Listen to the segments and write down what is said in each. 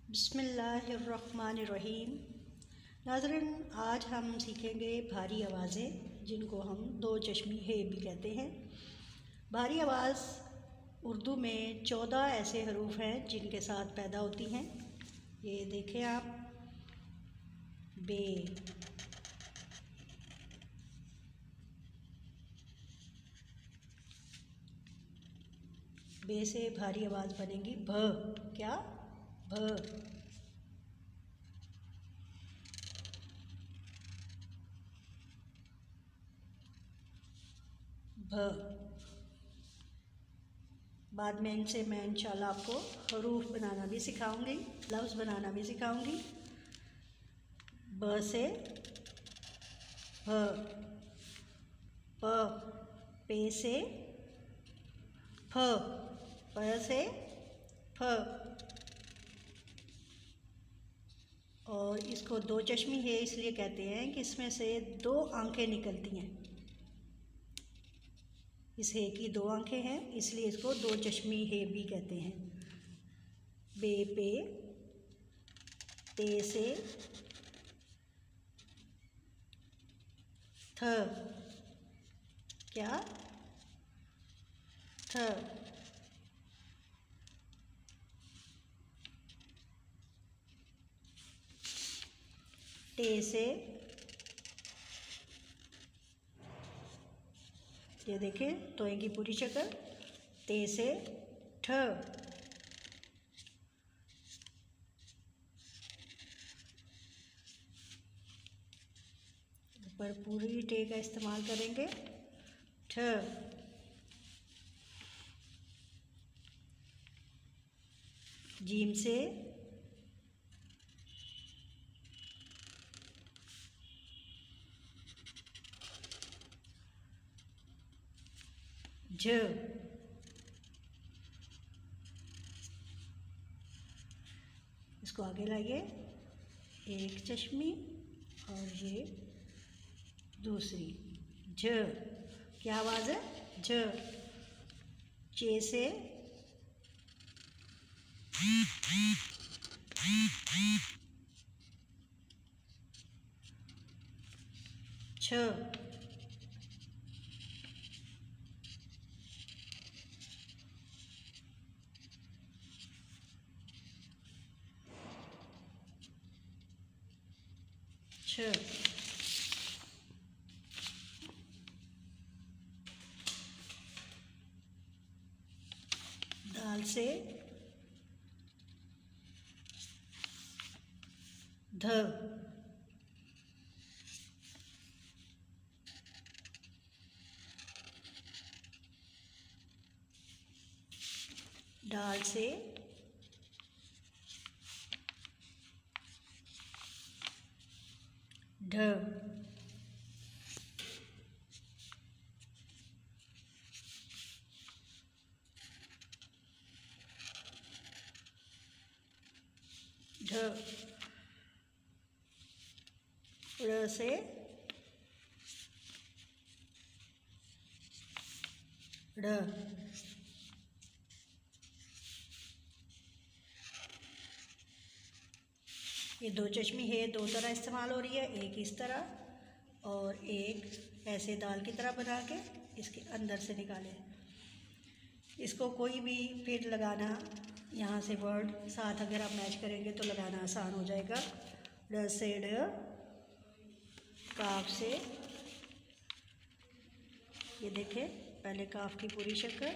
बिस्मिल्लाहिर्रहमानिर्रहीम। नाज़रीन, आज हम सीखेंगे भारी आवाज़ें जिनको हम दो चश्मी हे भी कहते हैं। भारी आवाज़ उर्दू में 14 ऐसे हरूफ हैं जिनके साथ पैदा होती हैं। ये देखें आप, बे, बे से भारी आवाज़ बनेगी भ। क्या? भ। भ। बाद में इनसे मैं इंशाल्लाह आपको हरूफ बनाना भी सिखाऊंगी, लफ्ज़ बनाना भी सिखाऊंगी। ब से भ, प, पे से फ, प से फ। और इसको दो चश्मी है इसलिए कहते हैं कि इसमें से दो आंखें निकलती हैं। इस हे की दो आंखें हैं इसलिए इसको दो चश्मी हे भी कहते हैं। बे पे, ते से थ। क्या? थ। टे से, ये देखें तोए की पूरी शक्ल, ते से ठ। पर पूरी टे का इस्तेमाल करेंगे, ठ। जीम से झ। इसको आगे लाइए, एक चश्मी और ये दूसरी, झ। क्या आवाज़ है? झ। चे से छ। छ। दाल से ध। डाल से ढ। ढ। र से ड़। ये दो चश्मी है दो तरह इस्तेमाल हो रही है, एक इस तरह और एक ऐसे दाल की तरह बना के इसके अंदर से निकाले। इसको कोई भी फिर लगाना, यहाँ से वर्ड साथ अगर आप मैच करेंगे तो लगाना आसान हो जाएगा। ड से ड, काफ से, ये देखें पहले काफ की पूरी शक्ल,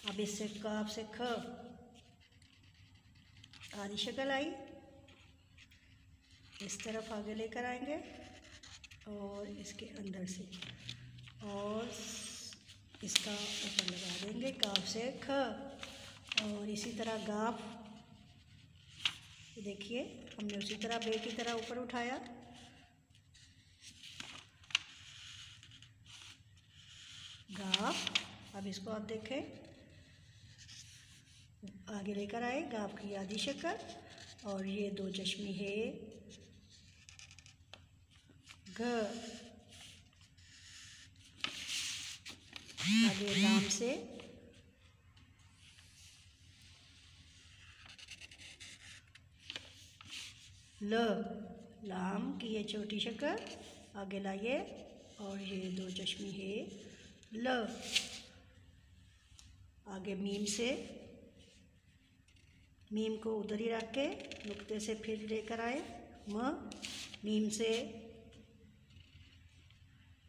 अब इससे काफ से ख आधी शक्ल आई। इस तरफ आगे लेकर आएंगे और इसके अंदर से और इसका ऊपर लगा देंगे, काफ से ख। और इसी तरह गाफ, देखिए हमने उसी तरह बे की तरह ऊपर उठाया, गाफ। अब इसको आप देखें, आगे लेकर आए गाफ की आधी शक्ल और ये दो चश्मी है घ। आगे लाम से ल, लाम की ये छोटी शक्ल आगे लाइए और ये दो चश्मी है ल। आगे मीम से, मीम को उधर ही रख के नुक्ते से फिर लेकर आए म, मीम से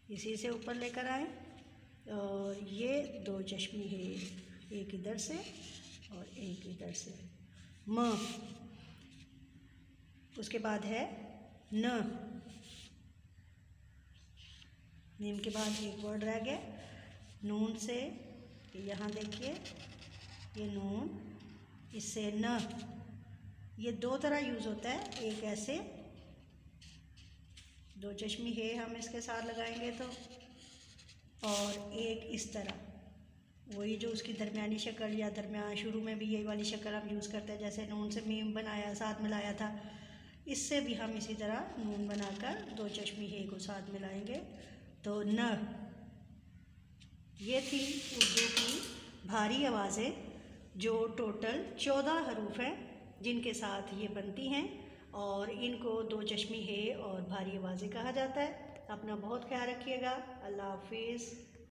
इसी से ऊपर लेकर आए और ये दो चश्मी है, एक इधर से और एक इधर से म। उसके बाद है न, मीम के बाद एक वर्ड रह गया नून से, यहाँ देखिए ये नून, इससे न। ये दो तरह यूज़ होता है, एक ऐसे दो चश्मी है हम इसके साथ लगाएंगे तो, और एक इस तरह, वही जो उसकी दरमियानी शक्ल या दरमियान शुरू में भी यही वाली शक्ल हम यूज़ करते हैं, जैसे नून से मीम बनाया साथ मिलाया था, इससे भी हम इसी तरह नून बनाकर दो चश्मी है को साथ मिलाएंगे तो न। ये थी उर्दू की भारी आवाज़ें जो टोटल 14 हरूफ हैं जिनके साथ ये बनती हैं और इनको दो चश्मी है और भारी आवाज़ें कहा जाता है। अपना बहुत ख्याल रखिएगा। अल्लाह हाफिज़।